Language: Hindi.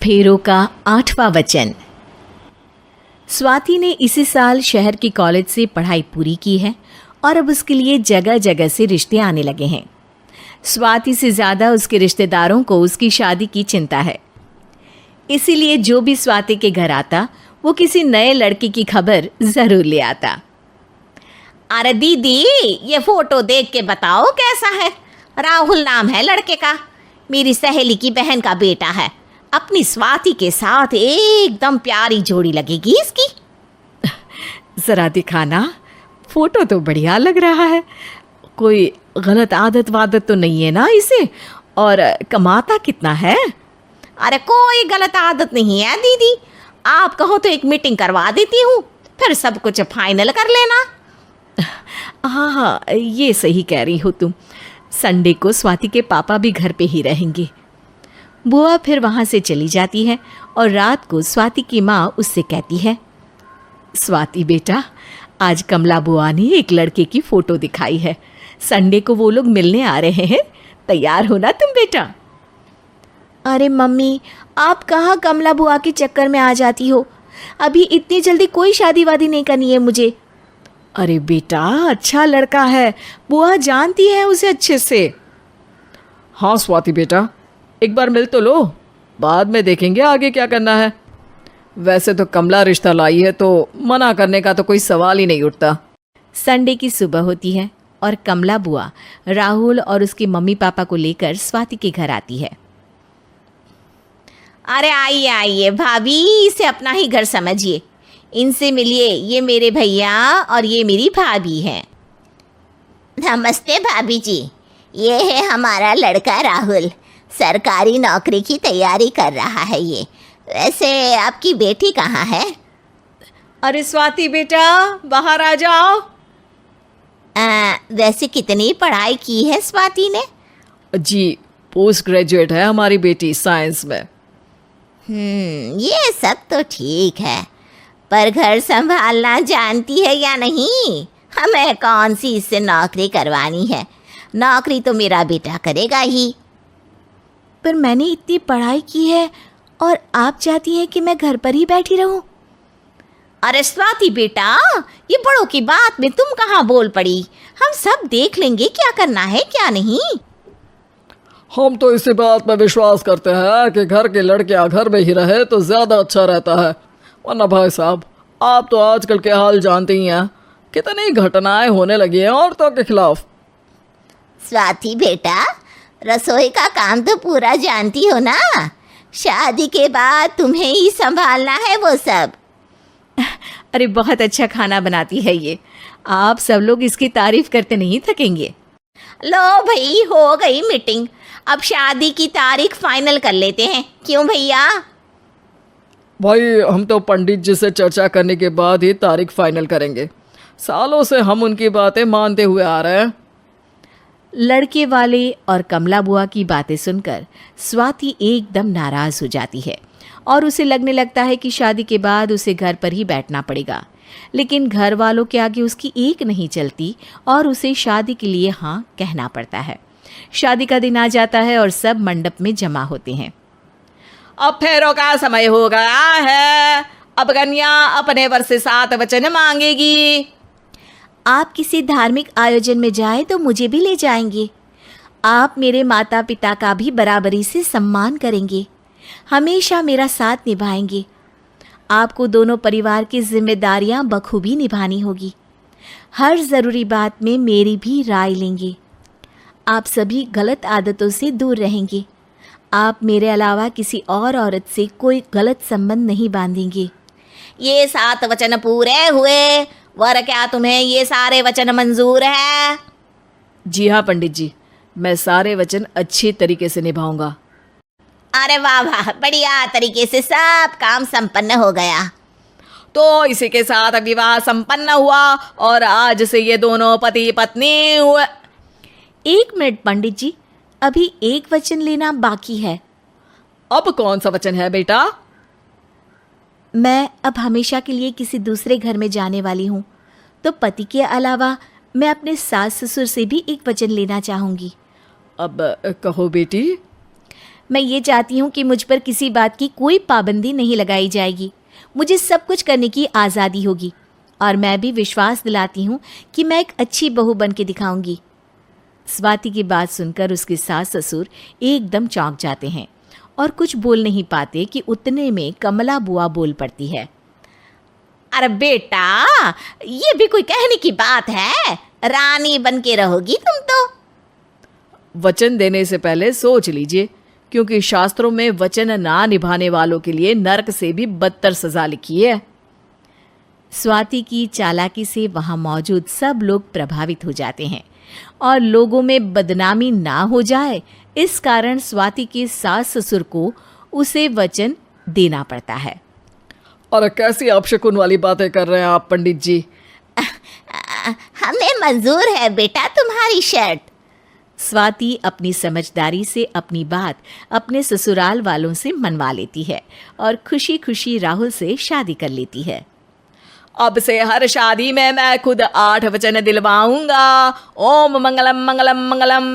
फेरों का 8वां वचन। स्वाति ने इसी साल शहर के कॉलेज से पढ़ाई पूरी की है और अब उसके लिए जगह जगह से रिश्ते आने लगे हैं। स्वाति से ज़्यादा उसके रिश्तेदारों को उसकी शादी की चिंता है, इसीलिए जो भी स्वाति के घर आता वो किसी नए लड़के की खबर ज़रूर ले आता। अरे दीदी, ये फोटो देख के बताओ कैसा है। राहुल नाम है लड़के का, मेरी सहेली की बहन का बेटा है। अपनी स्वाति के साथ एकदम प्यारी जोड़ी लगेगी इसकी। ज़रा दिखाना, फोटो तो बढ़िया लग रहा है। कोई गलत आदत वादत तो नहीं है ना इसे? और कमाता कितना है? अरे कोई गलत आदत नहीं है दीदी, आप कहो तो एक मीटिंग करवा देती हूँ, फिर सब कुछ फाइनल कर लेना। हाँ हाँ, ये सही कह रही हो तुम। संडे को स्वाति के पापा भी घर पे ही रहेंगे। बुआ फिर वहाँ से चली जाती है और रात को स्वाति की माँ उससे कहती है, स्वाति बेटा, आज कमला बुआ ने एक लड़के की फ़ोटो दिखाई है। संडे को वो लोग मिलने आ रहे हैं, तैयार हो ना तुम बेटा? अरे मम्मी, आप कहाँ कमला बुआ के चक्कर में आ जाती हो? अभी इतनी जल्दी कोई शादी वादी नहीं करनी है मुझे। अरे बेटा, अच्छा लड़का है, बुआ जानती है उसे अच्छे से। हाँ स्वाति बेटा, एक बार मिल तो लो, बाद में देखेंगे आगे क्या करना है। वैसे तो कमला रिश्ता लाई है तो मना करने का तो कोई सवाल ही नहीं उठता। संडे की सुबह होती है और कमला बुआ राहुल और उसके मम्मी पापा को लेकर स्वाति के घर आती है। अरे आइए आइए भाभी, इसे अपना ही घर समझिए, इनसे मिलिए। ये मेरे भैया और ये मेरी भाभी हैं। नमस्ते भाभी जी, ये है हमारा लड़का राहुल, सरकारी नौकरी की तैयारी कर रहा है ये। वैसे आपकी बेटी कहाँ है? अरे स्वाति बेटा, बाहर आ जाओ। वैसे कितनी पढ़ाई की है स्वाति ने? जी, पोस्ट ग्रेजुएट है हमारी बेटी साइंस में। ये सब तो ठीक है, पर घर संभालना जानती है या नहीं? हमें कौन सी इससे नौकरी करवानी है, नौकरी तो मेरा बेटा करेगा ही। पर मैंने इतनी पढ़ाई की है और आप चाहती हैं कि मैं घर पर ही बैठी रहूं? अरे स्वाति बेटा, ये बड़ों की बात में तुम कहाँ बोल पड़ी? हम सब देख लेंगे क्या करना है क्या नहीं। हम तो इसी बात पर विश्वास करते हैं कि घर के लड़कियां घर में ही रहे तो ज़्यादा अच्छा रहता है। वरना भाई साहब, आप तो आजकल के हाल जानते ही हैं, कितनी घटनाएं होने लगी हैं औरतों के खिलाफ। स्वाति बेटा, रसोई का काम तो पूरा जानती हो ना? शादी के बाद तुम्हें ही संभालना है वो सब। अरे बहुत अच्छा खाना बनाती है ये, आप सब लोग इसकी तारीफ करते नहीं थकेंगे। लो भाई, हो गई मीटिंग, अब शादी की तारीख फाइनल कर लेते हैं, क्यों भैया? भाई, हम तो पंडित जी से चर्चा करने के बाद ही तारीख फाइनल करेंगे। सालों से हम उनकी बातें मानते हुए आ रहे हैं। लड़के वाले और कमला बुआ की बातें सुनकर स्वाति एकदम नाराज हो जाती है और उसे लगने लगता है कि शादी के बाद उसे घर पर ही बैठना पड़ेगा। लेकिन घर वालों के आगे उसकी एक नहीं चलती और उसे शादी के लिए हाँ कहना पड़ता है। शादी का दिन आ जाता है और सब मंडप में जमा होते हैं। अब फेरों का समय हो गया है, अब कन्या अपने वर से 7 वचन मांगेगी। आप किसी धार्मिक आयोजन में जाएं तो मुझे भी ले जाएंगे। आप मेरे माता पिता का भी बराबरी से सम्मान करेंगे, हमेशा मेरा साथ निभाएंगे। आपको दोनों परिवार की जिम्मेदारियां बखूबी निभानी होगी। हर ज़रूरी बात में मेरी भी राय लेंगे। आप सभी गलत आदतों से दूर रहेंगे। आप मेरे अलावा किसी और औरत से कोई गलत संबंध नहीं बांधेंगे। ये 7 वचन पूरे हुए, वर क्या तुम्हें ये सारे वचन मंजूर है? जी हाँ पंडित जी, मैं सारे वचन अच्छी तरीके से निभाऊंगा। अरे वाह वाह, बढ़िया तरीके से सब काम संपन्न हो गया। तो इसी के साथ विवाह संपन्न हुआ और आज से ये दोनों पति पत्नी हुए। 1 मिनट पंडित जी, अभी एक वचन लेना बाकी है। अब कौन सा वचन है बेटा? मैं अब हमेशा के लिए किसी दूसरे घर में जाने वाली हूँ, तो पति के अलावा मैं अपने सास ससुर से भी एक वचन लेना चाहूँगी। अब कहो बेटी। मैं ये चाहती हूँ कि मुझ पर किसी बात की कोई पाबंदी नहीं लगाई जाएगी। मुझे सब कुछ करने की आज़ादी होगी और मैं भी विश्वास दिलाती हूँ कि मैं एक अच्छी बहू बन के दिखाऊंगी। स्वाति की बात सुनकर उसके सास ससुर एकदम चौंक जाते हैं और कुछ बोल नहीं पाते कि उतने में कमला बुआ बोल पड़ती है। अरे बेटा, ये भी कोई कहने की बात है? रानी बन के रहोगी तुम तो। वचन देने से पहले सोच लीजिए, क्योंकि शास्त्रों में वचन ना निभाने वालों के लिए नरक से भी बदतर सजा लिखी है। स्वाति की चालाकी से वहाँ मौजूद सब लोग प्रभावित हो जाते हैं और लोगों में बदनामी ना हो जाए, इस कारण स्वाति के सास ससुर को उसे वचन देना पड़ता है। और कैसी अपशकुन वाली बातें कर रहे हैं आप पंडित जी? हमें मंजूर है बेटा तुम्हारी शर्त। स्वाति अपनी समझदारी से अपनी बात अपने ससुराल वालों से मनवा लेती है और खुशी खुशी राहुल से शादी कर लेती है। अब से हर शादी में मैं खुद 8 वचन दिलवाऊंगा। ओम मंगलम मंगलम मंगलम।